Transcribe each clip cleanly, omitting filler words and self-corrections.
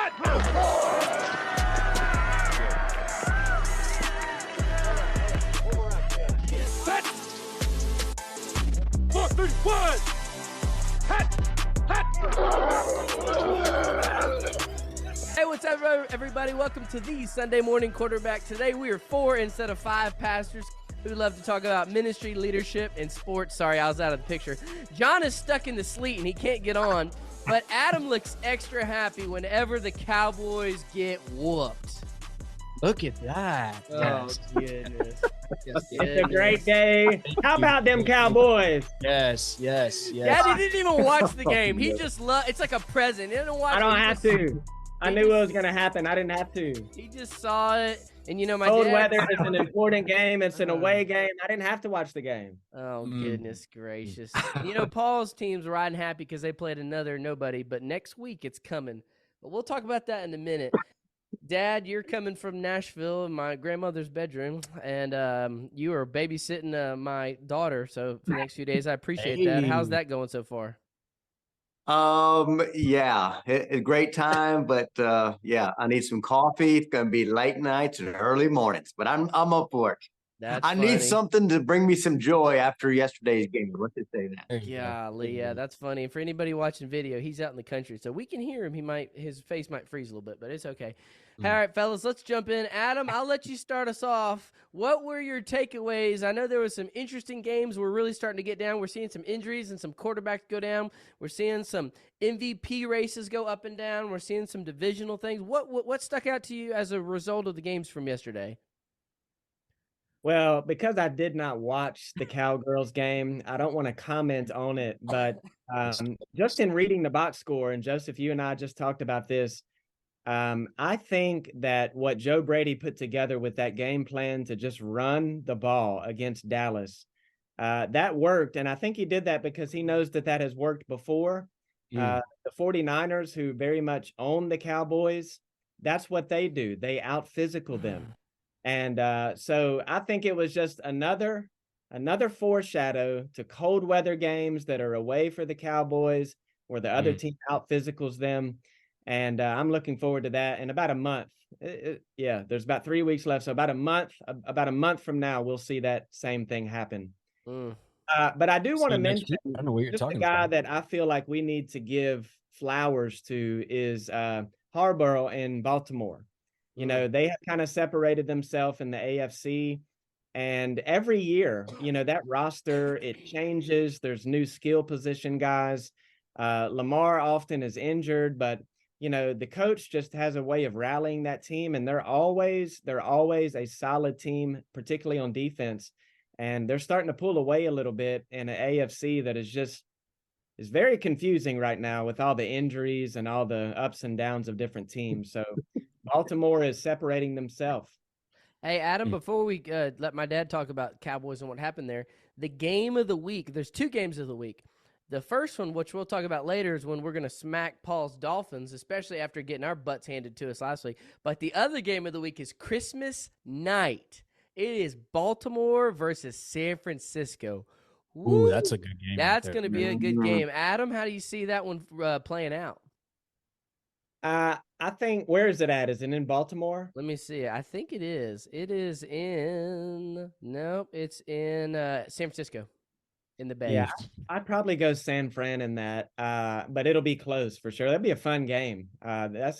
Hey, what's up, everybody? Welcome to the Sunday Morning Quarterback. Today we are 4 instead of 5 pastors who love to talk about ministry, leadership, and sports. Sorry, I was out of the picture. John is stuck in the sleet and he can't get on, but Adam looks extra happy whenever the Cowboys get whooped. Look at that. Oh, goodness. It's a great day. How about them Cowboys? Yes. Daddy didn't even watch the game. He just it's like a present. He didn't watch I it. don't have to. I knew it was going to happen. I didn't have to. He just saw it. And, you know, my Cold dad... weather is an important game. It's an away game. I didn't have to watch the game. Oh, goodness gracious. You know, Paul's team's riding happy because they played another nobody, but next week it's coming. But we'll talk about that in a minute. Dad, you're coming from Nashville in my grandmother's bedroom, and you are babysitting my daughter. So for the next few days, I appreciate that. How's that going so far? Yeah, a great time, but yeah, I need some coffee. It's gonna be late nights and early mornings, but I'm up for it. That's I funny. need something to bring me some joy after yesterday's game. Let's just say that. Golly, yeah, that's funny. And for anybody watching video, he's out in the country, so we can hear him. His face might freeze a little bit, but it's okay. All right, fellas, let's jump in. Adam, I'll let you start us off. What were your takeaways? I know there was some interesting games. We're really starting to get down. We're seeing some injuries and some quarterbacks go down. We're seeing some MVP races go up and down. We're seeing some divisional things. What stuck out to you as a result of the games from yesterday? Well, because I did not watch the Cowgirls game, I don't want to comment on it. But just in reading the box score, and Joseph, you and I just talked about this, I think that what Joe Brady put together with that game plan to just run the ball against Dallas, that worked. And I think he did that because he knows that has worked before. The 49ers, who very much own the Cowboys, that's what they do. They out-physical them. And so I think it was just another foreshadow to cold weather games that are away for the Cowboys, where the other team out-physicals them. And I'm looking forward to that. In about a month, there's about 3 weeks left. So about a month from now, we'll see that same thing happen. But I do want to mention a guy that I feel like we need to give flowers to is Harborough in Baltimore. You know, they have kind of separated themselves in the AFC. And every year, you know, that roster, it changes. There's new skill position guys. Lamar often is injured, but you know, the coach just has a way of rallying that team, and they're always a solid team, particularly on defense. And they're starting to pull away a little bit in an AFC that is very confusing right now with all the injuries and all the ups and downs of different teams. So Baltimore is separating themselves. Hey, Adam, before we let my dad talk about Cowboys and what happened there, the game of the week, there's 2 games of the week. The first one, which we'll talk about later, is when we're going to smack Paul's Dolphins, especially after getting our butts handed to us last week. But the other game of the week is Christmas night. It is Baltimore versus San Francisco. Ooh, that's a good game. That's going to be a good game. Adam, how do you see that one playing out? I think, where is it at? Is it in Baltimore? Let me see. I think it is. It's in San Francisco. In the Bay. Yeah, I'd probably go San Fran in that, but it'll be close for sure. That'd be a fun game. Said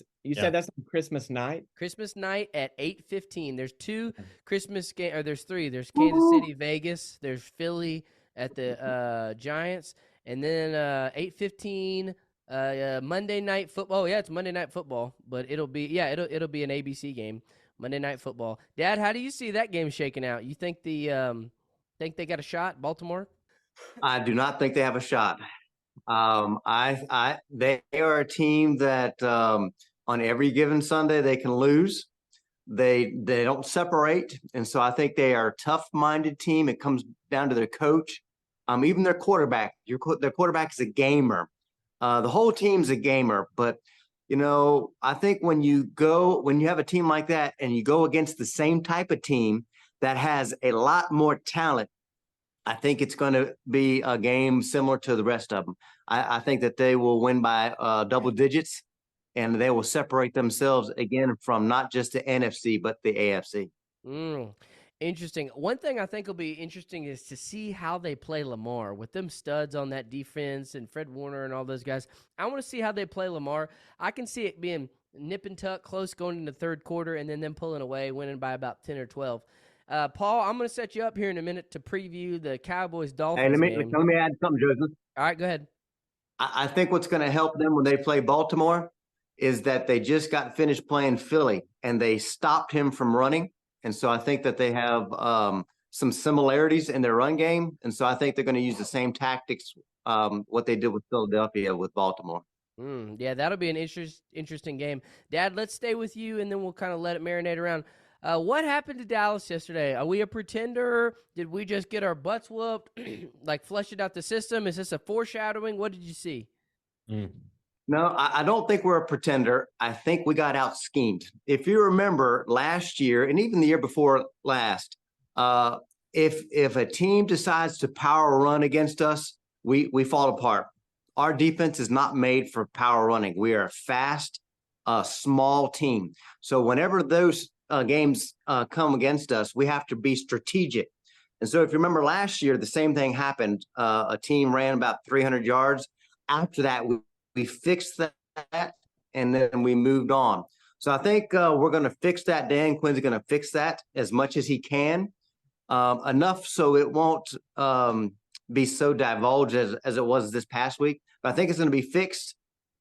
that's Christmas night? Christmas night at 8:15. There's 2 Christmas games, or there's 3. There's Kansas City, Vegas. There's Philly at the Giants, and then 8:15 Monday Night Football. Oh, yeah, it's Monday Night Football, but it'll be an ABC game, Monday Night Football. Dad, how do you see that game shaking out? You think they got a shot, Baltimore? I do not think they have a shot. They are a team that on every given Sunday they can lose. They don't separate, and so I think they are a tough-minded team. It comes down to their coach, even their quarterback. Their quarterback is a gamer. The whole team's a gamer, but you know, I think when you have a team like that and you go against the same type of team that has a lot more talent, I think it's going to be a game similar to the rest of them. I think that they will win by double digits, and they will separate themselves again from not just the NFC, but the AFC. Interesting. One thing I think will be interesting is to see how they play Lamar with them studs on that defense and Fred Warner and all those guys. I want to see how they play Lamar. I can see it being nip and tuck, close going into the third quarter, and then them pulling away, winning by about 10 or 12. Paul, I'm going to set you up here in a minute to preview the Cowboys-Dolphins game. Let me add something, Joseph. All right, go ahead. I think what's going to help them when they play Baltimore is that they just got finished playing Philly, and they stopped him from running. And so I think that they have some similarities in their run game. And so I think they're going to use the same tactics, what they did with Philadelphia with Baltimore. Yeah, that'll be an interesting game. Dad, let's stay with you, and then we'll kind of let it marinate around. What happened to Dallas yesterday? Are we a pretender? Did we just get our butts whooped, like flush it out the system? Is this a foreshadowing? What did you see? No, I don't think we're a pretender. I think we got out schemed. If you remember last year and even the year before last, if a team decides to power run against us, we fall apart. Our defense is not made for power running. We are a fast, small team. So whenever those games come against us, we have to be strategic. And so if you remember last year, the same thing happened. A team ran about 300 yards. After that, we fixed that, and then we moved on. So I think we're going to fix that. Dan Quinn's going to fix that as much as he can, enough so it won't be so divulged as it was this past week. But I think it's going to be fixed,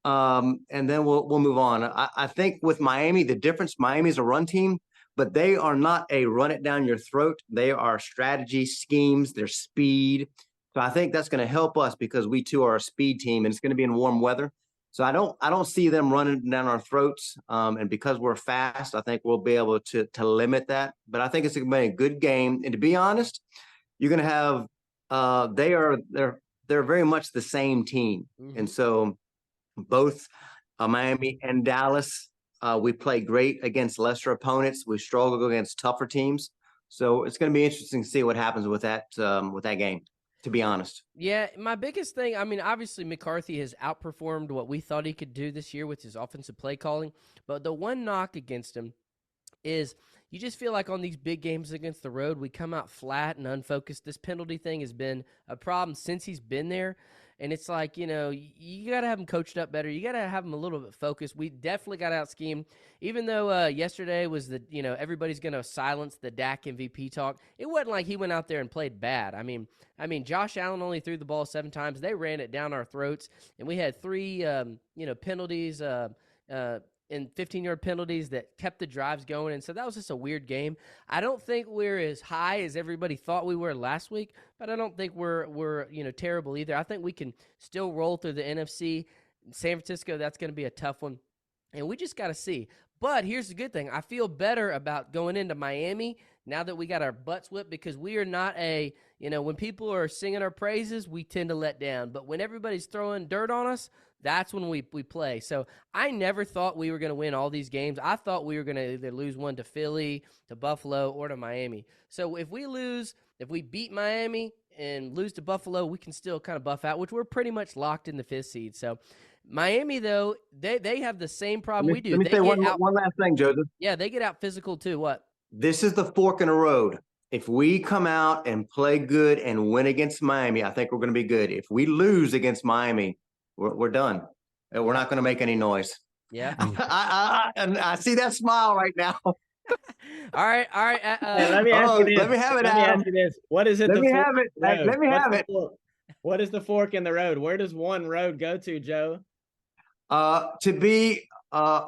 and then we'll move on. I think with Miami, the difference, Miami's a run team, but they are not a run it down your throat. They are strategy, schemes, their speed. So I think that's going to help us because we too are a speed team, and it's going to be in warm weather. So I don't see them running down our throats. And because we're fast, I think we'll be able to limit that. But I think it's going to be a good game. And to be honest, you're going to have they're very much the same team. Mm-hmm. And so both Miami and Dallas, we play great against lesser opponents. We struggle against tougher teams. So it's going to be interesting to see what happens with that game, to be honest. Yeah, my biggest thing, I mean, obviously McCarthy has outperformed what we thought he could do this year with his offensive play calling. But the one knock against him is you just feel like on these big games against the road, we come out flat and unfocused. This penalty thing has been a problem since he's been there. And it's like, you got to have him coached up better. You got to have him a little bit focused. We definitely got out schemed. Even though yesterday was everybody's going to silence the Dak MVP talk. It wasn't like he went out there and played bad. I mean, Josh Allen only threw the ball 7 times. They ran it down our throats, and we had 3, penalties, and 15-yard penalties that kept the drives going. And so that was just a weird game. I don't think we're as high as everybody thought we were last week, but I don't think we're terrible either. I think we can still roll through the NFC. San Francisco, that's going to be a tough one. And we just got to see. But here's the good thing. I feel better about going into Miami now that we got our butts whipped, because we are not when people are singing our praises, we tend to let down. But when everybody's throwing dirt on us, that's when we play. So I never thought we were going to win all these games. I thought we were going to either lose one to Philly, to Buffalo, or to Miami. So if we beat Miami and lose to Buffalo, we can still kind of buff out, which we're pretty much locked in the 5th seed. So Miami, though, they have the same problem we do. Let me say one last thing, Joseph. Yeah, they get out physical too. What? This is the fork in the road. If we come out and play good and win against Miami, I think we're going to be good. If we lose against Miami, we're done. We're not going to make any noise. Yeah. I see that smile right now. All right. Let me ask you this. Let me have it, Let me ask you this. What is it? Let me have it. Let me have it. What is the fork in the road? Where does one road go to, Joe? To be a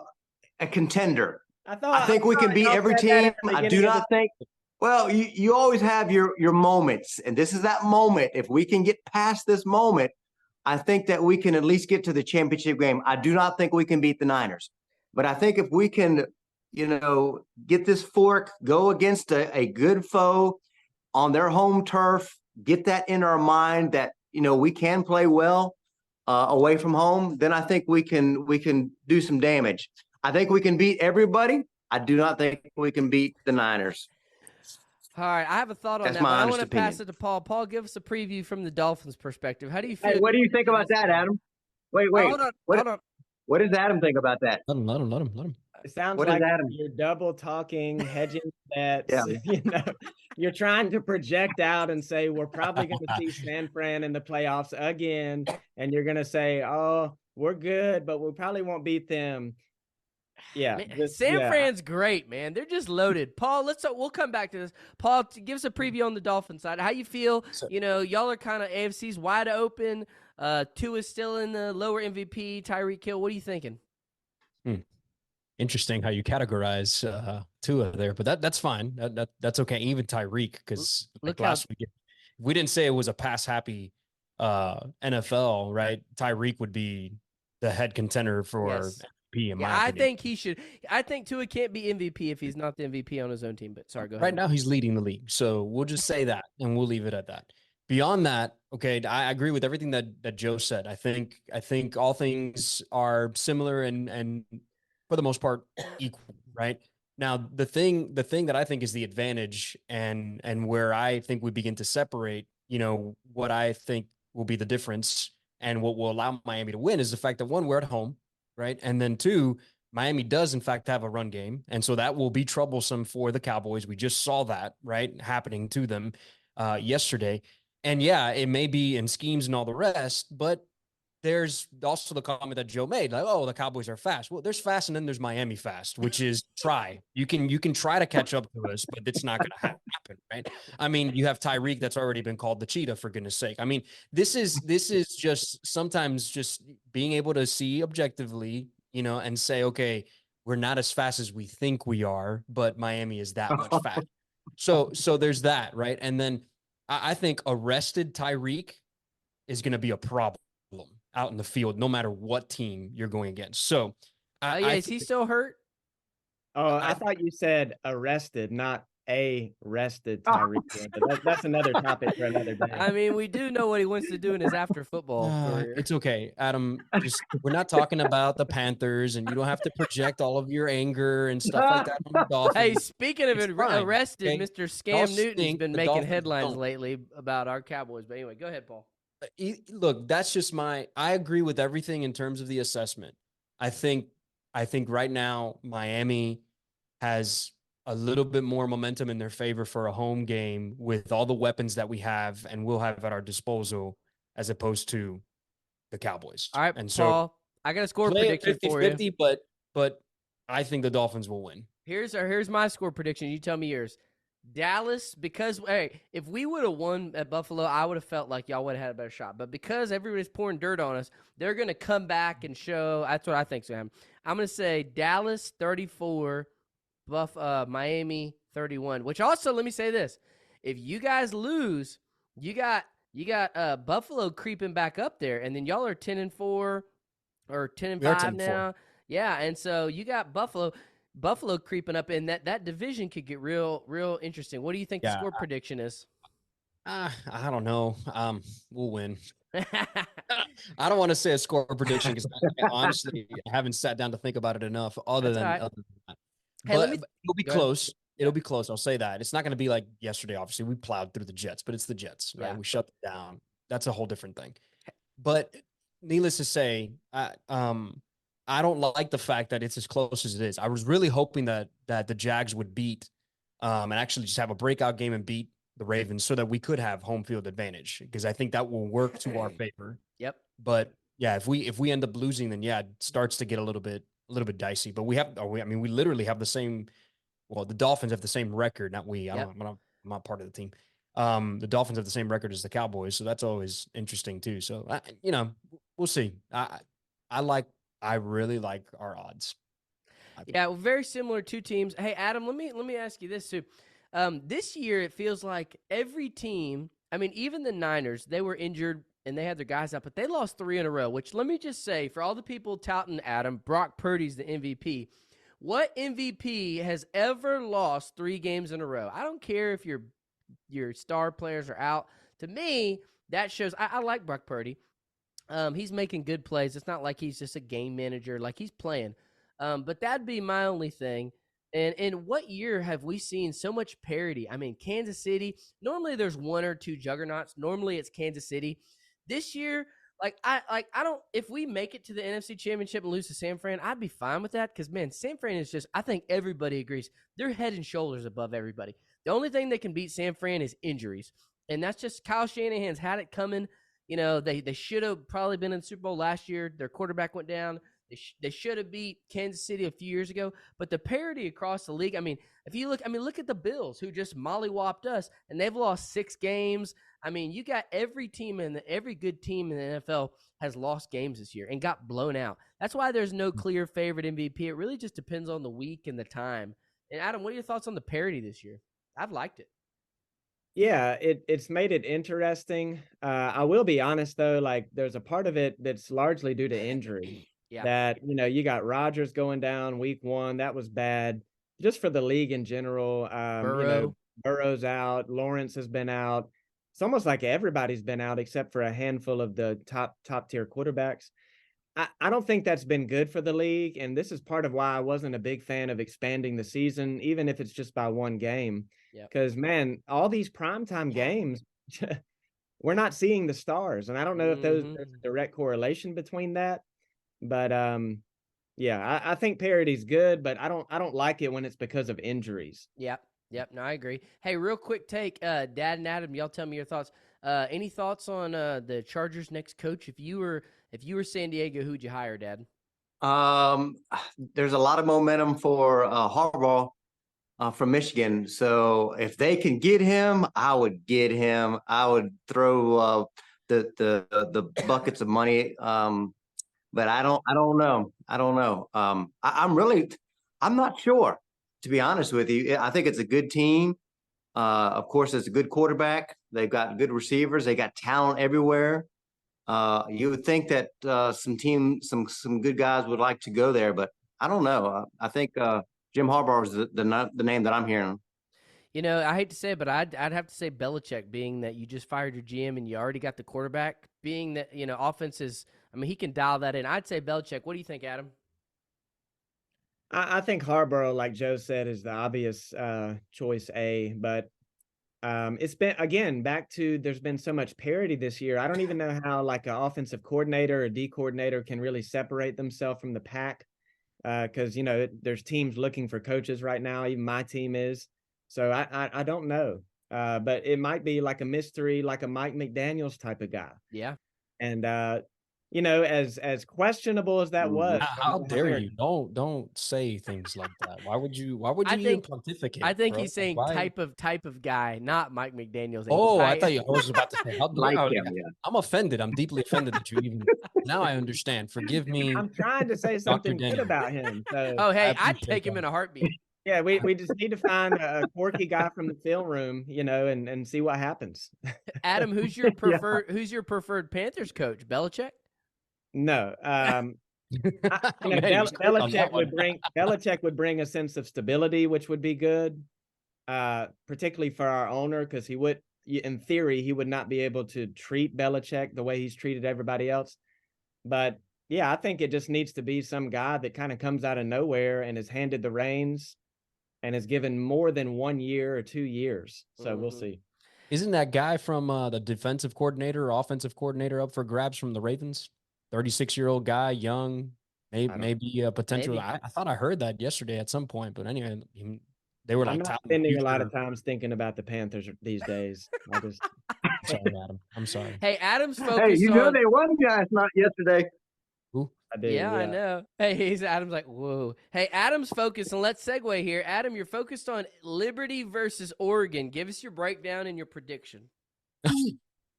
contender. I think we can beat every team. I do not think. Well, you always have your moments, and this is that moment. If we can get past this moment, I think that we can at least get to the championship game. I do not think we can beat the Niners, but I think if we can, get this fork, go against a good foe on their home turf, get that in our mind that, we can play well away from home, then I think we can do some damage. I think we can beat everybody. I do not think we can beat the Niners. All right, I have a thought on that, but I want to pass it to Paul. Paul, give us a preview from the Dolphins' perspective. How do you feel? Hey, what do you think about that, Adam? Wait. Hold on. What does Adam think about that? Let him. It sounds What does like Adam? you're double talking, hedging bets. Yeah. You know, you're trying to project out and say we're probably going to see San Fran in the playoffs again, and you're going to say, "Oh, we're good, but we probably won't beat them." Yeah, Man, San Fran's great, man. They're just loaded. Paul, we'll come back to this. Paul, give us a preview on the Dolphin side. How you feel? So- Y'all are kind of AFC's wide open. Tua is still in the lower MVP. Tyreek Hill. What are you thinking? Interesting how you categorize Tua there, but that's fine. That's okay. Even Tyreek, because like last week, we didn't say it was a pass happy NFL, right? Tyreek would be the head contender for MVP in my opinion. I think he should. I think Tua can't be MVP if he's not the MVP on his own team. But sorry, go ahead. Right now, he's leading the league, so we'll just say that, and we'll leave it at that. Beyond that, okay, I agree with everything that Joe said. I think all things are similar and for the most part equal, right? Now, the thing that I think is the advantage and where I think we begin to separate, what I think will be the difference and what will allow Miami to win is the fact that, one, we're at home, right? And then two, Miami does in fact have a run game. And so that will be troublesome for the Cowboys. We just saw that, right, happening to them yesterday. And yeah, it may be in schemes and all the rest, but there's also the comment that Joe made, like, oh, the Cowboys are fast. Well, there's fast, and then there's Miami fast, which is try. You can try to catch up to us, but it's not going to happen, right? I mean, you have Tyreek that's already been called the cheetah, for goodness sake. I mean, this is just sometimes just being able to see objectively, and say, okay, we're not as fast as we think we are, but Miami is that much faster. So there's that, right? And then I think arrested Tyreek is going to be a problem out in the field, no matter what team you're going against. So, is he still hurt? Oh, I thought you said arrested, not arrested Tyreek. That's another topic for another day. I mean, we do know what he wants to do in his after football career. It's okay, Adam. We're not talking about the Panthers, and you don't have to project all of your anger and stuff like that on the Dolphins. Hey, speaking of arrested, okay? Mr. Scam Newton's been making headlines lately about our Cowboys. But anyway, go ahead, Paul. Look, that's just I agree with everything in terms of the assessment. I think right now Miami has a little bit more momentum in their favor for a home game with all the weapons that we have and will have at our disposal, as opposed to the Cowboys. All right, and Paul, I got a score prediction 50, for 50, you. But I think the Dolphins will win. Here's my score prediction. You tell me yours. Dallas, because if we would have won at Buffalo, I would have felt like y'all would have had a better shot. But because everybody's pouring dirt on us, they're going to come back and show. That's what I think, Sam. I'm going to say Dallas 34, Miami 31. Which also, let me say this: if you guys lose, you got Buffalo creeping back up there, and then y'all are 10-4 or 10-5 now. Yeah, and so you got Buffalo creeping up, and that division could get real interesting. What do you think the score prediction is? I don't know. We'll win. I don't want to say a score prediction because honestly, I haven't sat down to think about it enough. Other than that, hey, but it'll be close. It'll be close. I'll say that. It's not going to be like yesterday. Obviously, we plowed through the Jets, but it's the Jets, right? We shut them down. That's a whole different thing. But needless to say, I don't like the fact that it's as close as it is. I was really hoping that the Jags would beat and actually just have a breakout game and beat the Ravens so that we could have home field advantage, because I think that will work to our favor. Yep. But yeah, if we end up losing, then yeah, it starts to get a little bit dicey. But we literally have the same. Well, the Dolphins have the same record. Not we. I'm not part of the team. The Dolphins have the same record as the Cowboys, so that's always interesting too. So we'll see. I really like our odds. Yeah, very similar two teams. Hey, Adam, let me ask you this too. This year it feels like every team, I mean, even the Niners, they were injured and they had their guys out, but they lost 3 in a row, which let me just say, for all the people touting Adam, Brock Purdy's the MVP. What MVP has ever lost 3 games in a row? I don't care if your star players are out. To me, that shows I like Brock Purdy. He's making good plays. It's not like he's just a game manager. Like, he's playing. But that'd be my only thing. And in what year have we seen so much parity? I mean, Kansas City, normally there's 1 or 2 juggernauts. Normally it's Kansas City. This year, I don't. If we make it to the NFC Championship and lose to San Fran, I'd be fine with that because man, San Fran is just. I think everybody agrees they're head and shoulders above everybody. The only thing that can beat San Fran is injuries, and that's just Kyle Shanahan's had it coming. You know, they should have probably been in the Super Bowl last year. Their quarterback went down. They should have beat Kansas City a few years ago. But the parity across the league, I mean, if you look, look at the Bills who just mollywopped us, and they've lost 6 games. I mean, you got every good team in the NFL has lost games this year and got blown out. That's why there's no clear favorite MVP. It really just depends on the week and the time. And Adam, what are your thoughts on the parity this year? I've liked it. Yeah, it's made it interesting. I will be honest though, like there's a part of it that's largely due to injury. Yeah. That, you got Rodgers going down week 1. That was bad just for the league in general. Burrow's out. Lawrence has been out. It's almost like everybody's been out except for a handful of the top tier quarterbacks. I don't think that's been good for the league. And this is part of why I wasn't a big fan of expanding the season, even if it's just by 1 game. Because, man, all these primetime games, we're not seeing the stars. And I don't know if there's a direct correlation between that. But, I think parity's good, but I don't like it when it's because of injuries. Yep. No, I agree. Hey, real quick take, Dad and Adam, y'all tell me your thoughts. Any thoughts on the Chargers' next coach? If you were San Diego, who'd you hire, Dad? There's a lot of momentum for Harbaugh from Michigan. So if they can get him, I would get him. I would throw the buckets of money. But I don't know. I'm not sure, to be honest with you. I think it's a good team. Of course, it's a good quarterback. They've got good receivers. They got talent everywhere. You would think that some good guys would like to go there, but I don't know. I think Jim Harbaugh is the name that I'm hearing. I hate to say it, but I'd have to say Belichick, being that you just fired your GM and you already got the quarterback, being that, offense is, he can dial that in. I'd say Belichick. What do you think, Adam? I think Harbaugh, like Joe said, is the obvious choice A, but it's been, again, back to there's been so much parity this year. I don't even know how like an offensive coordinator or D coordinator can really separate themselves from the pack because, there's teams looking for coaches right now. Even my team is. So I don't know, but it might be like a mystery, like a Mike McDaniels type of guy. Yeah. And, as questionable as that was. How dare you? Don't say things like that. Why would you even pontificate? I think he's saying type of guy, not Mike McDaniels. Oh, I thought I was about to say, I'm offended. I'm deeply offended that you even now I understand. Forgive me. I'm trying to say something good about him. So oh, hey, I'd take him in a heartbeat. Yeah, we just need to find a quirky guy from the film room, and see what happens. Adam, who's your preferred Panthers coach? Belichick? No. Belichick would bring a sense of stability, which would be good, particularly for our owner, because he would, in theory, he would not be able to treat Belichick the way he's treated everybody else. But yeah, I think it just needs to be some guy that kind of comes out of nowhere and is handed the reins and is given more than 1 year or 2 years. So we'll see. Isn't that guy from the defensive coordinator or offensive coordinator up for grabs from the Ravens? 36-year-old guy, young, maybe a potential. Maybe. I thought I heard that yesterday at some point, but anyway, they were like, I'm not spending a lot of times thinking about the Panthers these days. I'm sorry, Adam. I'm sorry. Hey, Adam's focused Hey, they won last night yesterday. Who? I do. Yeah, I know. Hey, Adam's like, whoa. Hey, Adam's focused, and let's segue here. Adam, you're focused on Liberty versus Oregon. Give us your breakdown and your prediction.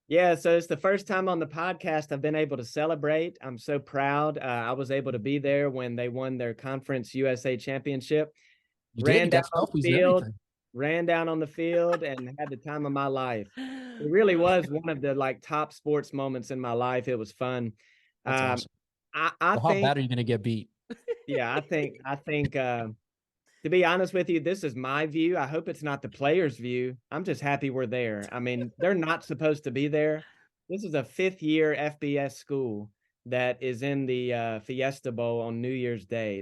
Yeah, so it's the first time on the podcast I've been able to celebrate. I'm so proud. I was able to be there when they won their Conference USA Championship. Ran down on the field and had the time of my life. It really was one of the top sports moments in my life. It was fun. That's awesome. I think, how bad are you going to get beat? Yeah, I think to be honest with you, this is my view. I hope it's not the players' view. I'm just happy we're there. I mean, they're not supposed to be there. This is a 5th-year FBS school that is in the Fiesta Bowl on New Year's Day.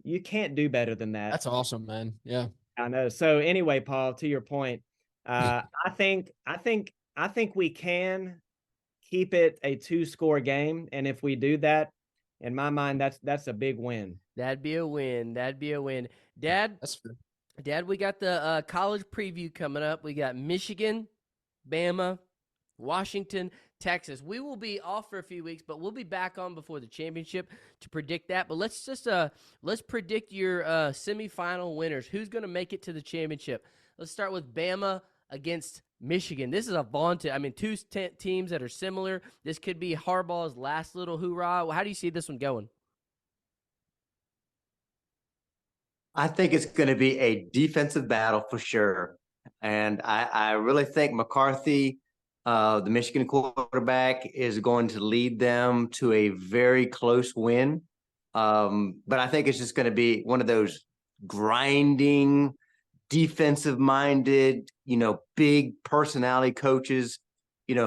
You can't do better than that. That's awesome, man. Yeah, I know. So anyway, Paul, to your point, I think we can keep it a 2-score game. And if we do that, in my mind, that's a big win. That'd be a win. That'd be a win. Dad, That's fair. Dad, we got the college preview coming up. We got Michigan, Bama, Washington, Texas. We will be off for a few weeks, but we'll be back on before the championship to predict that. But let's just let's predict your semifinal winners. Who's going to make it to the championship? Let's start with Bama against Michigan. This is a vaunted, I mean, two teams that are similar. This could be Harbaugh's last little hoorah. How do you see this one going? I think it's going to be a defensive battle for sure. And I really think McCarthy, the Michigan quarterback, is going to lead them to a very close win. But I think it's just going to be one of those grinding, defensive-minded, big personality coaches,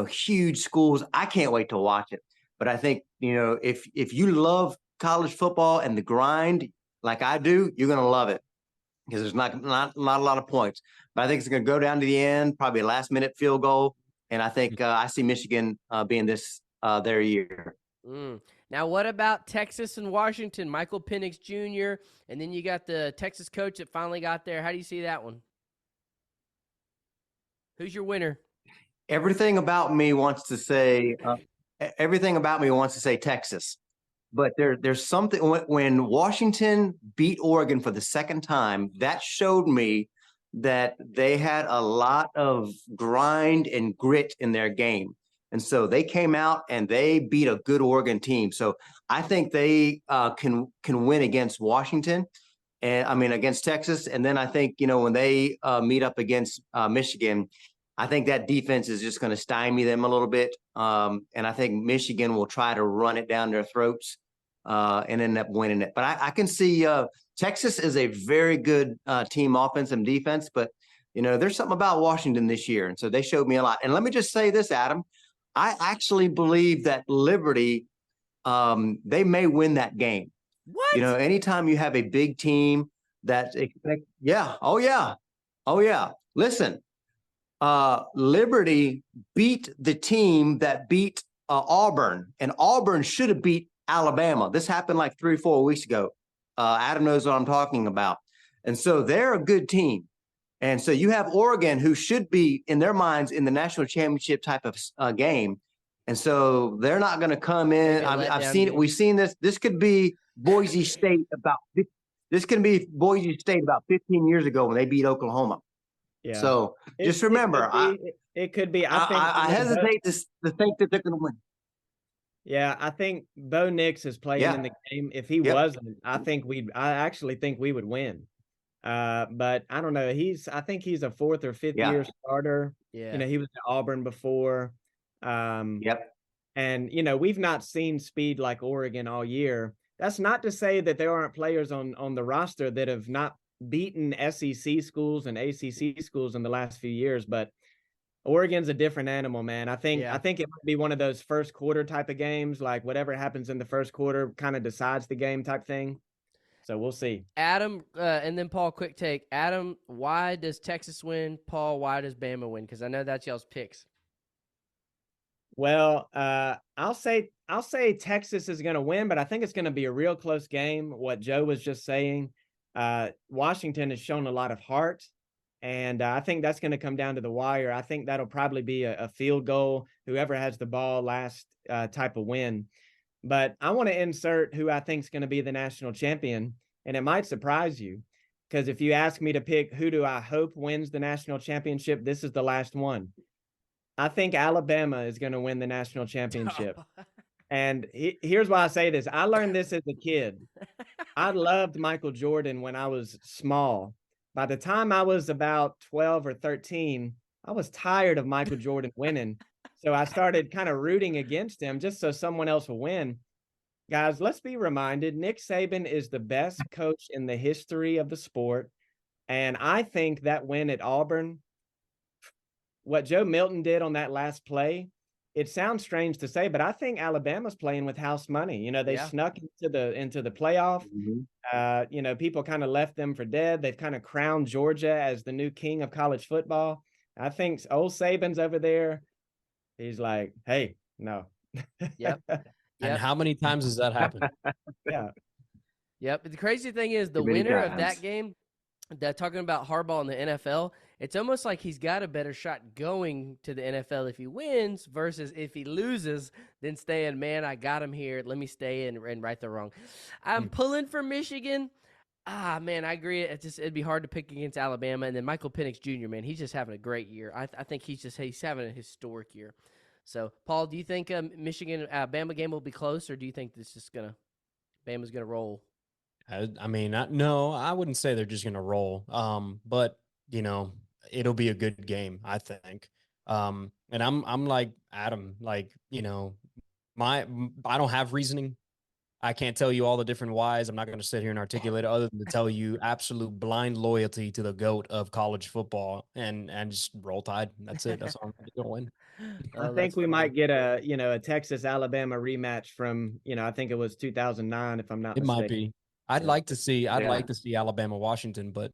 huge schools. I can't wait to watch it. But I think, if you love college football and the grind like I do, you're going to love it because there's not a lot of points. But I think it's going to go down to the end, probably a last-minute field goal. And I think I see Michigan being their year. Now, what about Texas and Washington? Michael Penix Jr., and then you got the Texas coach that finally got there. How do you see that one? Who's your winner? Everything about me wants to say Texas. But there's something when Washington beat Oregon for the second time, that showed me that they had a lot of grind and grit in their game. And so they came out and they beat a good Oregon team. So I think they can win against Washington and against Texas. And then I think, when they meet up against Michigan, I think that defense is just going to stymie them a little bit. And I think Michigan will try to run it down their throats and end up winning it. But I can see Texas is a very good team, offense and defense. But, there's something about Washington this year. And so they showed me a lot. And let me just say this, Adam. I actually believe that Liberty, they may win that game. What? Anytime you have a big team that's oh yeah. Listen, Liberty beat the team that beat Auburn, and Auburn should have beat Alabama. This happened like 3 or 4 weeks ago. Adam knows what I'm talking about. And so they're a good team. And so you have Oregon, who should be, in their minds, in the national championship type of game. And so they're not going to come in. I've seen it. We've seen this. This could be Boise State about 15 years ago when they beat Oklahoma. Yeah. So just remember, it could be. I hesitate to think that they're going to win. Yeah, I think Bo Nix is playing in the game. If he wasn't, I actually think we would win. But I don't know. I think he's a 4th or 5th year starter. Yeah. He was at Auburn before. And, we've not seen speed like Oregon all year. That's not to say that there aren't players on the roster that have not beaten SEC schools and ACC schools in the last few years, but Oregon's a different animal, man. I think it might be one of those first quarter type of games, like whatever happens in the first quarter kind of decides the game type thing. So we'll see. Adam, and then Paul, quick take. Adam, why does Texas win? Paul, why does Bama win? Because I know that's y'all's picks. Well, I'll say Texas is going to win, but I think it's going to be a real close game. What Joe was just saying, Washington has shown a lot of heart, and I think that's going to come down to the wire. I think that'll probably be a field goal. Whoever has the ball last type of win. But I want to insert who I think is going to be the national champion, and it might surprise you because if you ask me to pick who do I hope wins the national championship, this is the last one. I think Alabama is going to win the national championship. And here's why I say this. I learned this as a kid. I loved Michael Jordan when I was small. By the time I was about 12 or 13, I was tired of Michael Jordan winning. So I started kind of rooting against him just so someone else will win. Guys, let's be reminded, Nick Saban is the best coach in the history of the sport. And I think that win at Auburn, what Joe Milton did on that last play, it sounds strange to say, but I think Alabama's playing with house money. They snuck into the playoff. Mm-hmm. People kind of left them for dead. They've kind of crowned Georgia as the new king of college football. I think old Saban's over there. He's like, hey, No. Yep. And Yep. how many times has that happened? Yeah. Yep. The crazy thing is the Too many winner of that times. game, that talking about Harbaugh in the NFL, it's almost like he's got a better shot going to the NFL if he wins versus if he loses, then staying, man, I got him here. Let me stay and right the wrong. I'm pulling for Michigan. Man, I agree. It'd be hard to pick against Alabama. And then Michael Penix Jr., man, he's just having a great year. I think he's having a historic year. So, Paul, do you think Michigan Bama game will be close, or do you think this is Bama's gonna roll? I mean, no, I wouldn't say they're just gonna roll. But you know, it'll be a good game, I think. And I'm like Adam, like I don't have reasoning. I can't tell you all the different whys. I'm not going to sit here and articulate it other than to tell you absolute blind loyalty to the GOAT of college football and just roll tide. That's it. That's all I'm going to win. I think we might get a Texas Alabama rematch from, I think it was 2009, if I'm not It might mistaken. be. I'd like to see Alabama Washington, but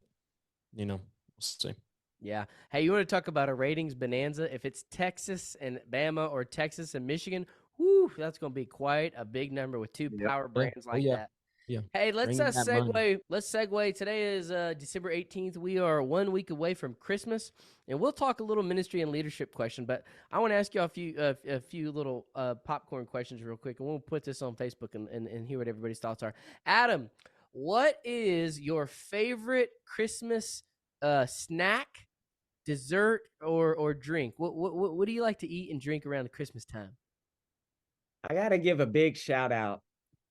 we'll see. Yeah. Hey, you want to talk about a ratings bonanza? If it's Texas and Bama or Texas and Michigan, whoo, that's going to be quite a big number with two power brands like that. Yeah. Hey, let's segue. Money. Let's segue. Today is December 18th. We are 1 week away from Christmas, and we'll talk a little ministry and leadership question. But I want to ask you a few little popcorn questions real quick, and we'll put this on Facebook and hear what everybody's thoughts are. Adam, what is your favorite Christmas snack, dessert, or drink? What do you like to eat and drink around the Christmas time? I got to give a big shout out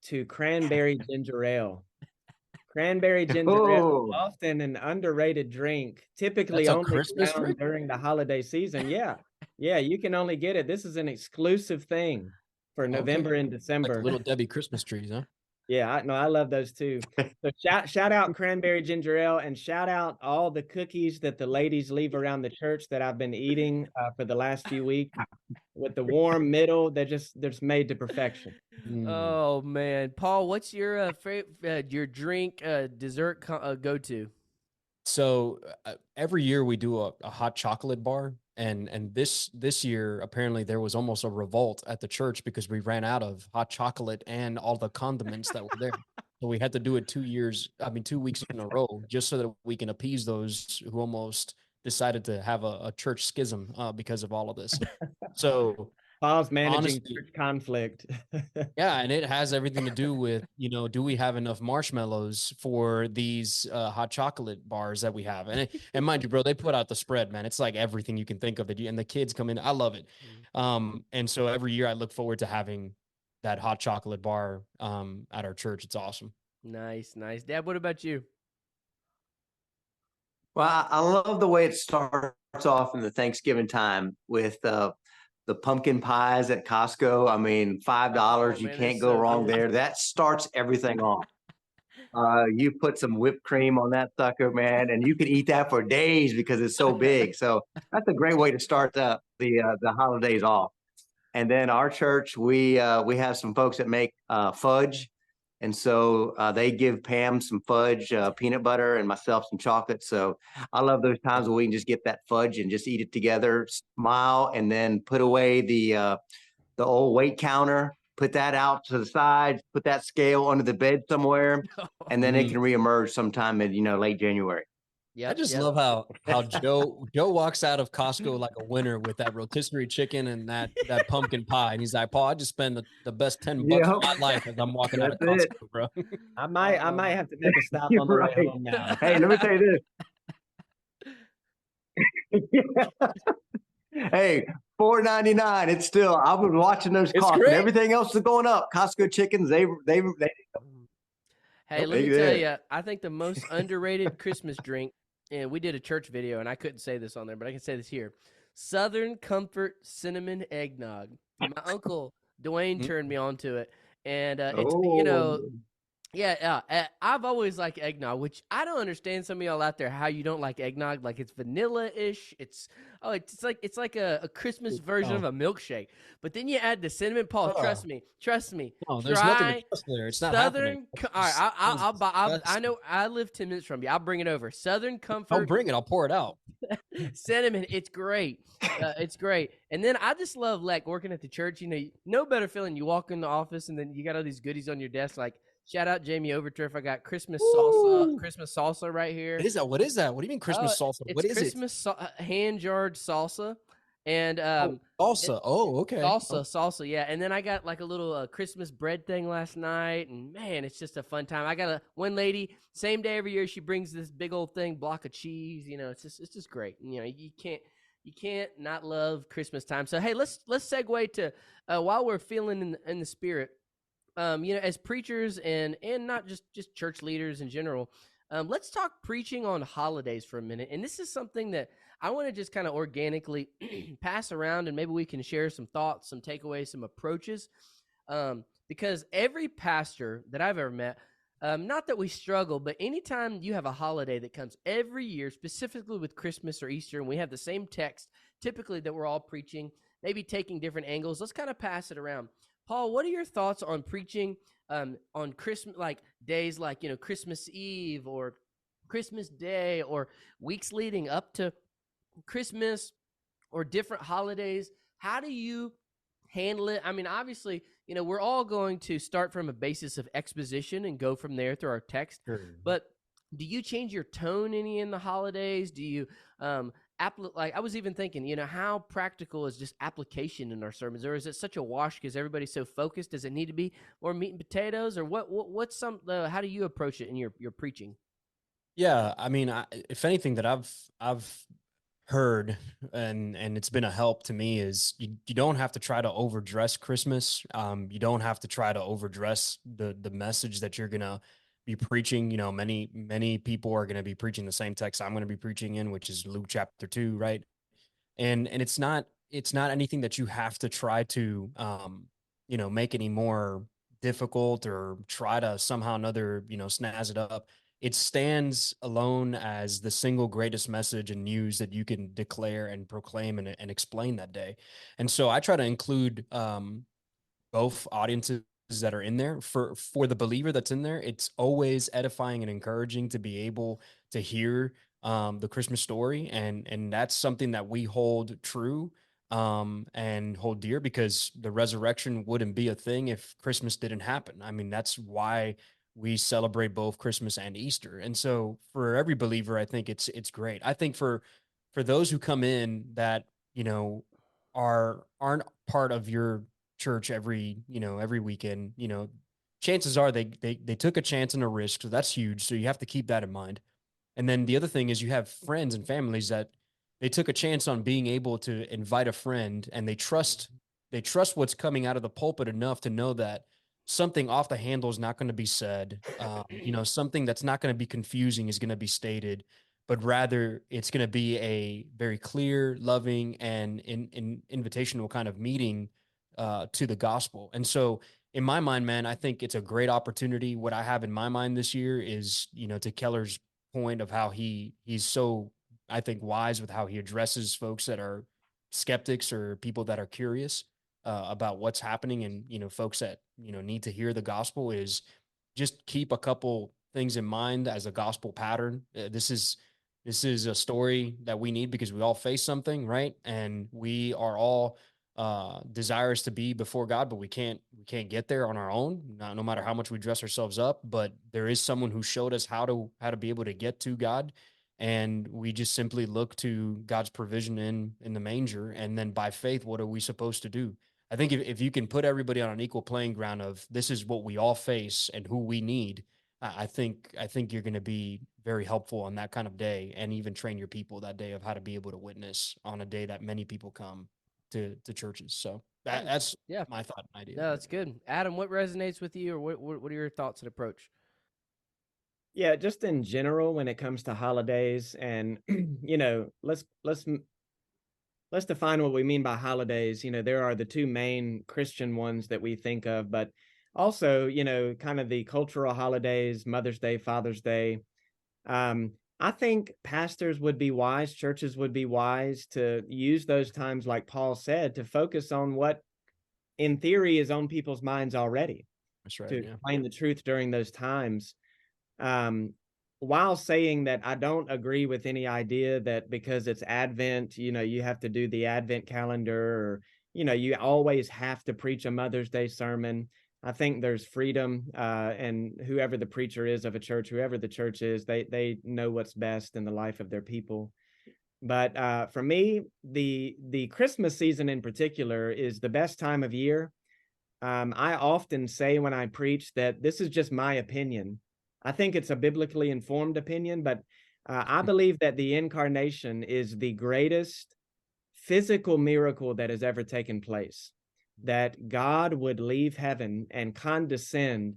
to cranberry ginger ale. Cranberry ginger ale, often an underrated drink, typically only found during the holiday season. Yeah. Yeah, you can only get it. This is an exclusive thing for November and December. Like little Debbie Christmas trees, huh? Yeah, I love those too. So shout out cranberry ginger ale, and shout out all the cookies that the ladies leave around the church that I've been eating for the last few weeks. With the warm middle, they're just made to perfection. Oh man, Paul, what's your your drink dessert go to? So every year we do a hot chocolate bar, and this year apparently there was almost a revolt at the church because we ran out of hot chocolate and all the condiments that were there. So we had to do it 2 weeks in a row, just so that we can appease those who almost decided to have a church schism because of all of this. So Paul's managing church conflict. Yeah, and it has everything to do with, do we have enough marshmallows for these hot chocolate bars that we have? And mind you, bro, they put out the spread, man. It's like everything you can think of, and the kids come in. I love it. And so every year I look forward to having that hot chocolate bar at our church. It's awesome. Nice. Dad, what about you? Well, I love the way it starts off in the Thanksgiving time with the pumpkin pies at Costco. I mean, $5, you can't go wrong there. That starts everything off. You put some whipped cream on that sucker, man, and you can eat that for days because it's so big. So that's a great way to start the holidays off. And then our church, we have some folks that make fudge. And so they give Pam some fudge, peanut butter, and myself some chocolate. So I love those times where we can just get that fudge and just eat it together, smile, and then put away the old weight counter, put that out to the side, put that scale under the bed somewhere, and then it can reemerge sometime in late January. I just love how Joe walks out of Costco like a winner with that rotisserie chicken and that pumpkin pie, and he's like, Paul, I just spend the best $10 of my life as I'm walking out of Costco, bro. I might have to make a stop on the way home now. Hey, let me tell you this. Hey, $4.99. It's still. I was watching those costs, but everything else is going up. Costco chickens, they. Hey, let me tell you, I think the most underrated Christmas drink, and we did a church video, and I couldn't say this on there, but I can say this here: Southern Comfort Cinnamon Eggnog. My uncle Dwayne turned me on to it, and it's Yeah, I've always liked eggnog, which I don't understand some of y'all out there how you don't like eggnog. Like it's vanilla-ish. It's like a Christmas version Oh. of a milkshake. But then you add the cinnamon. Paul, Oh. trust me. No, there's nothing to Try trust there. It's not happening. All right, I Disgusting. know I live 10 minutes from you. I'll bring it over. Southern Don't Comfort bring it. I'll pour it out. cinnamon. It's great. It's great. And then I just love like working at the church. You know, no better feeling. You walk in the office and then you got all these goodies on your desk. Like shout out Jamie Overturf. I got Christmas salsa right here. What is that? What is that? What do you mean Christmas salsa? It's What is Christmas hand jarred salsa, and it? Salsa. Oh, okay. salsa. Yeah, and then I got like a little Christmas bread thing last night, and man, it's just a fun time. I got one lady, same day every year, she brings this big old thing, block of cheese. You know, it's just great. You know, you can't not love Christmas time. So hey, let's segue to while we're feeling in the spirit. You know, as preachers and not just church leaders in general, let's talk preaching on holidays for a minute. And this is something that I want to just kind of organically pass around, and maybe we can share some thoughts, some takeaways, some approaches. Because every pastor that I've ever met, not that we struggle, but anytime you have a holiday that comes every year, specifically with Christmas or Easter, and we have the same text, typically that we're all preaching, maybe taking different angles, let's kind of pass it around. Paul, what are your thoughts on preaching on Christmas, like days like, you know, Christmas Eve or Christmas Day or weeks leading up to Christmas or different holidays? How do you handle it? I mean, obviously, you know, we're all going to start from a basis of exposition and go from there through our text. Sure. But do you change your tone any in the holidays? Do you like I was even thinking, you know, how practical is just application in our sermons, or is it such a wash because everybody's so focused? Does it need to be more meat and potatoes, or what's how do you approach it in your preaching? Yeah, I mean, if anything that I've heard and it's been a help to me is you don't have to try to overdress Christmas. You don't have to try to overdress the message that you're gonna be preaching. You know, many people are gonna be preaching the same text I'm gonna be preaching in, which is Luke chapter 2, right? And it's not anything that you have to try to make any more difficult or try to somehow another snazz it up. It stands alone as the single greatest message and news that you can declare and proclaim and explain that day. And so I try to include both audiences that are in there. For the believer that's in there, it's always edifying and encouraging to be able to hear the Christmas story, and that's something that we hold true and hold dear, because the resurrection wouldn't be a thing if Christmas didn't happen. I mean, that's why we celebrate both Christmas and Easter. And so for every believer, I think it's great. I think for those who come in that aren't part of your church every weekend, chances are they took a chance and a risk, so that's huge. So you have to keep that in mind. And then the other thing is you have friends and families that they took a chance on being able to invite a friend, and they trust what's coming out of the pulpit enough to know that something off the handle is not going to be said. Something that's not going to be confusing is going to be stated, but rather it's going to be a very clear, loving, and invitational kind of meeting to the gospel. And so in my mind, man, I think it's a great opportunity. What I have in my mind this year is, to Keller's point of how he's so, I think, wise with how he addresses folks that are skeptics or people that are curious about what's happening, and folks that need to hear the gospel, is just keep a couple things in mind as a gospel pattern. This is a story that we need because we all face something, right? And we are all desirous to be before God, but we can't get there on our own, no matter how much we dress ourselves up. But there is someone who showed us how to be able to get to God, and we just simply look to God's provision in the manger. And then by faith, what are we supposed to do? I think if you can put everybody on an equal playing ground of this is what we all face and who we need, I think you're going to be very helpful on that kind of day, and even train your people that day of how to be able to witness on a day that many people come to churches. So that's my thought and idea. No, that's good. Adam, what resonates with you, or what are your thoughts and approach? Yeah, just in general, when it comes to holidays, and let's define what we mean by holidays. There are the two main Christian ones that we think of, but also, kind of the cultural holidays, Mother's Day, Father's Day. I think pastors would be wise, churches would be wise to use those times, like Paul said, to focus on what in theory is on people's minds already, That's right. to Yeah. explain the truth during those times. Um, while saying that I don't agree with any idea that because it's Advent, you have to do the Advent calendar, or, you always have to preach a Mother's Day sermon. I think there's freedom, and whoever the preacher is of a church, whoever the church is, they know what's best in the life of their people. But for me, the Christmas season in particular is the best time of year. I often say when I preach that this is just my opinion. I think it's a biblically informed opinion, but I believe that the incarnation is the greatest physical miracle that has ever taken place. That God would leave heaven and condescend,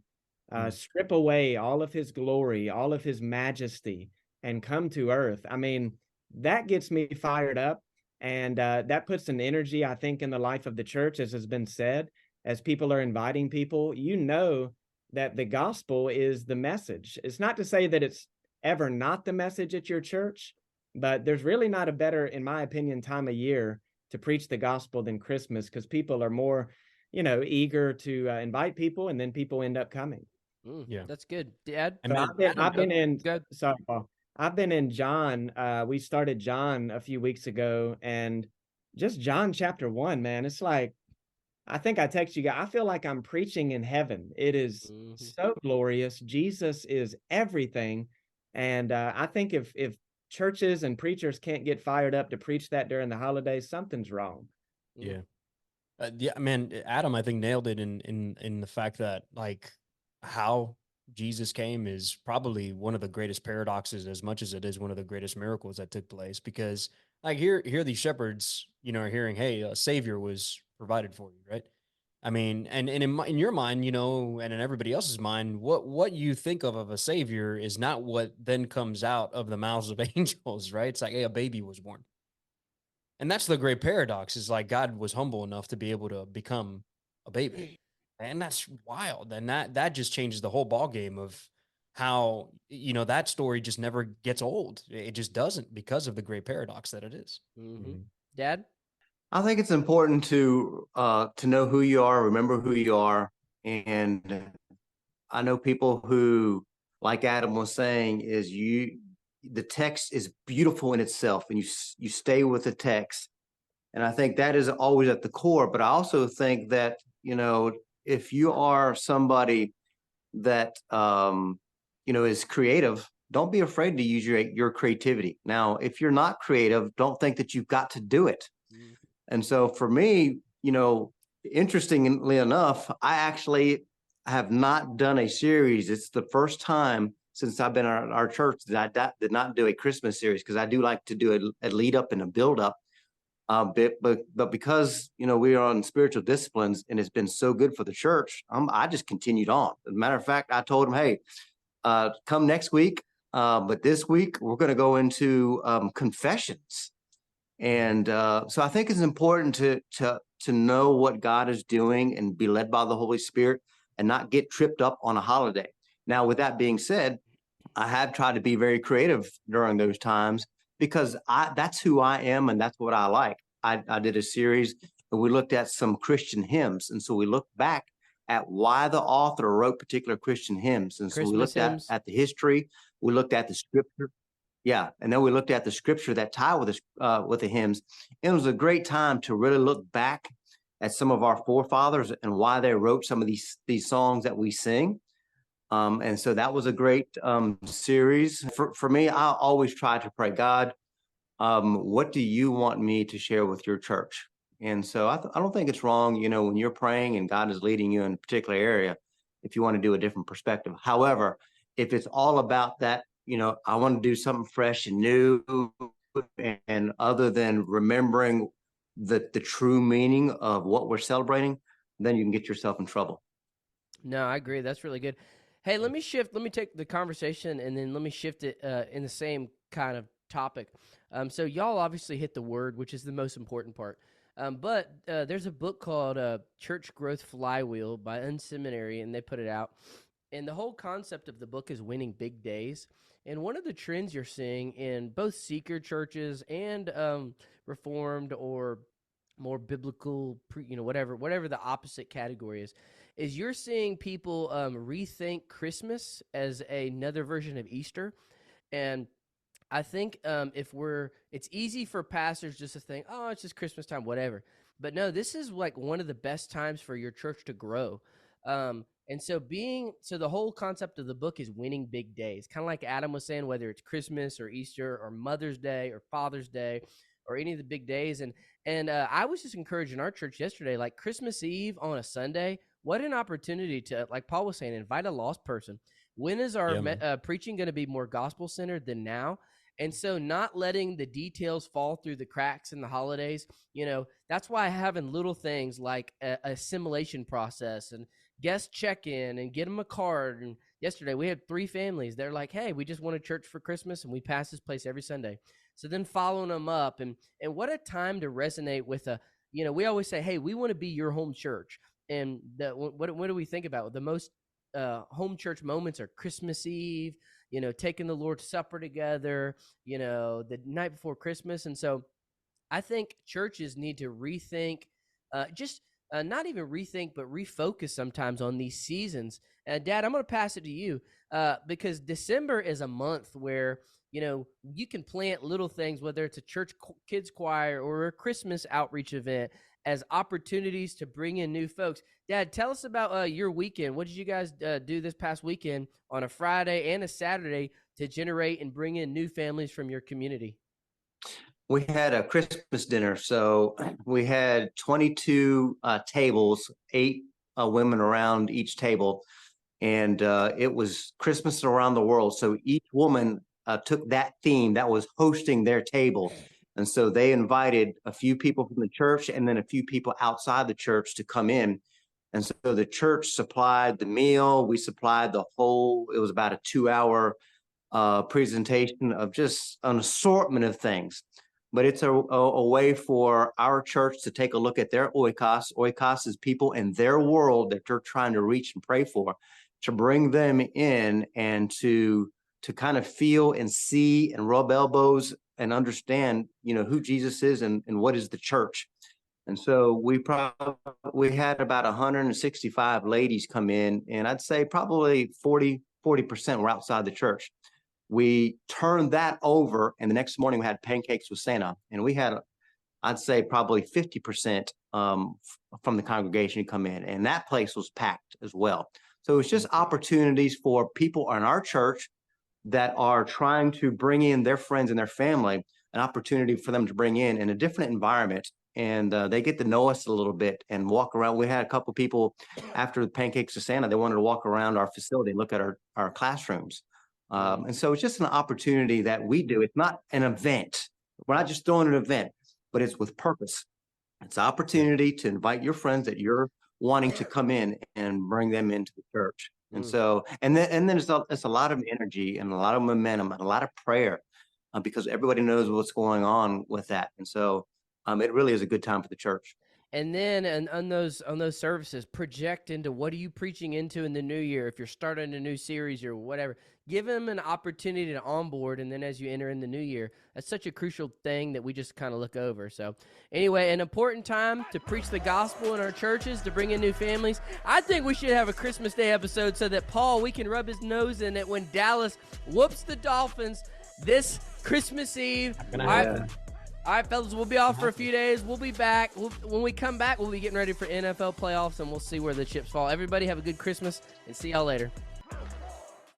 strip away all of his glory, all of his majesty, and come to earth. I mean, that gets me fired up. And that puts an energy, I think, in the life of the church, as has been said, as people are inviting people. That the gospel is the message. It's not to say that it's ever not the message at your church, but there's really not a better, in my opinion, time of year to preach the gospel than Christmas, because people are more, eager to invite people, and then people end up coming. Yeah. That's good, Dad. And man, I've been in. Good. Sorry, Paul. I've been in John. We started John a few weeks ago, and just John chapter 1, man. It's like, I think I text you guys. I feel like I'm preaching in heaven. It is so glorious. Jesus is everything, and I think if churches and preachers can't get fired up to preach that during the holidays, something's wrong. Yeah. Yeah, man, Adam, I think nailed it in the fact that, like, how Jesus came is probably one of the greatest paradoxes, as much as it is one of the greatest miracles that took place. Because, like, here these shepherds, are hearing, hey, a savior was provided for you, right? I mean, and in your mind, and in everybody else's mind, what you think of a savior is not what then comes out of the mouths of angels, right? It's like, hey, a baby was born. And that's the great paradox, is like God was humble enough to be able to become a baby. And that's wild. And that just changes the whole ball game of how, that story just never gets old. It just doesn't, because of the great paradox that it is. Dad? I think it's important to know who you are, remember who you are. And I know people who, like Adam was saying, the text is beautiful in itself, and you stay with the text. And I think that is always at the core. But I also think that, if you are somebody that, is creative, don't be afraid to use your creativity. Now, if you're not creative, don't think that you've got to do it. And so for me, interestingly enough, I actually have not done a series. It's the first time since I've been at our church that I did not do a Christmas series, because I do like to do a lead up and a build up. But because we are on spiritual disciplines and it's been so good for the church, I just continued on. As a matter of fact, I told them, hey, come next week. But this week we're going to go into confessions. And so I think it's important to know what God is doing and be led by the Holy Spirit, and not get tripped up on a holiday. Now, with that being said, I have tried to be very creative during those times, because that's who I am and that's what I like. I did a series and we looked at some Christian hymns. And so we looked back at why the author wrote particular Christian hymns. And so we looked at the history, we looked at the scripture. Yeah. And then we looked at the scripture that tie with the hymns. And it was a great time to really look back at some of our forefathers and why they wrote some of these songs that we sing. And so that was a great series. For me, I always try to pray, God, what do you want me to share with your church? And so I don't think it's wrong, when you're praying and God is leading you in a particular area, if you want to do a different perspective. However, if it's all about that, I want to do something fresh and new, and other than remembering the true meaning of what we're celebrating, then you can get yourself in trouble. No, I agree. That's really good. Hey, let me take the conversation and then let me shift it in the same kind of topic. So y'all obviously hit the word, which is the most important part. But there's a book called Church Growth Flywheel by Unseminary, and they put it out. And the whole concept of the book is winning big days. And one of the trends you're seeing in both seeker churches and Reformed or more biblical, whatever the opposite category is you're seeing people rethink Christmas as another version of Easter. And I think it's easy for pastors just to think, oh, it's just Christmas time, whatever. But no, this is like one of the best times for your church to grow. And so the whole concept of the book is winning big days, kind of like Adam was saying, whether it's Christmas or Easter or Mother's Day or Father's Day or any of the big days. And I was just encouraging our church yesterday, like Christmas Eve on a Sunday, what an opportunity to, like Paul was saying, invite a lost person. When is our preaching going to be more gospel-centered than now? And so not letting the details fall through the cracks in the holidays, that's why having little things like a assimilation process and guest check-in and get them a card. And yesterday we had 3 families. They're like, hey, we just went to church for Christmas and we pass this place every Sunday. So then following them up and what a time to resonate with we always say, hey, we want to be your home church. And what do we think about? The most home church moments are Christmas Eve, taking the Lord's Supper together, the night before Christmas. And so I think churches need to rethink, not even rethink, but refocus sometimes on these seasons. Dad, I'm going to pass it to you because December is a month where, you can plant little things, whether it's a church kids choir or a Christmas outreach event, as opportunities to bring in new folks. Dad, tell us about your weekend. What did you guys do this past weekend on a Friday and a Saturday to generate and bring in new families from your community? We had a Christmas dinner. So we had 22 tables, 8 women around each table. And it was Christmas around the world. So each woman took that theme that was hosting their table. And so they invited a few people from the church and then a few people outside the church to come in. And so the church supplied the meal. We supplied it was about a 2-hour presentation of just an assortment of things. But it's a way for our church to take a look at their oikos. Oikos is people in their world that they're trying to reach and pray for, to bring them in and to kind of feel and see and rub elbows and understand, who Jesus is and what is the church. And so we had about 165 ladies come in, and I'd say probably 40% were outside the church. We turned that over, and the next morning we had pancakes with Santa, and we had, I'd say probably 50% from the congregation come in, and that place was packed as well. So it's just opportunities for people in our church that are trying to bring in their friends and their family, an opportunity for them to bring in a different environment. And they get to know us a little bit and walk around. We had a couple people after the pancakes to Santa, they wanted to walk around our facility and look at our classrooms. And so it's just an opportunity that we do. It's not an event. We're not just throwing an event, but it's with purpose. It's an opportunity to invite your friends that you're wanting to come in and bring them into the church. And so, and then it's a lot of energy and a lot of momentum and a lot of prayer because everybody knows what's going on with that. And so it really is a good time for the church. And then on those services, project into what are you preaching into in the new year. If you're starting a new series or whatever, give them an opportunity to onboard. And then as you enter in the new year, that's such a crucial thing that we just kind of look over. So anyway, an important time to preach the gospel in our churches, to bring in new families. I think we should have a Christmas Day episode so that Paul, we can rub his nose in it when Dallas whoops the Dolphins this Christmas Eve. All right, fellas, we'll be off for a few days. We'll be back. When we come back, we'll be getting ready for NFL playoffs, and we'll see where the chips fall. Everybody have a good Christmas, and see y'all later.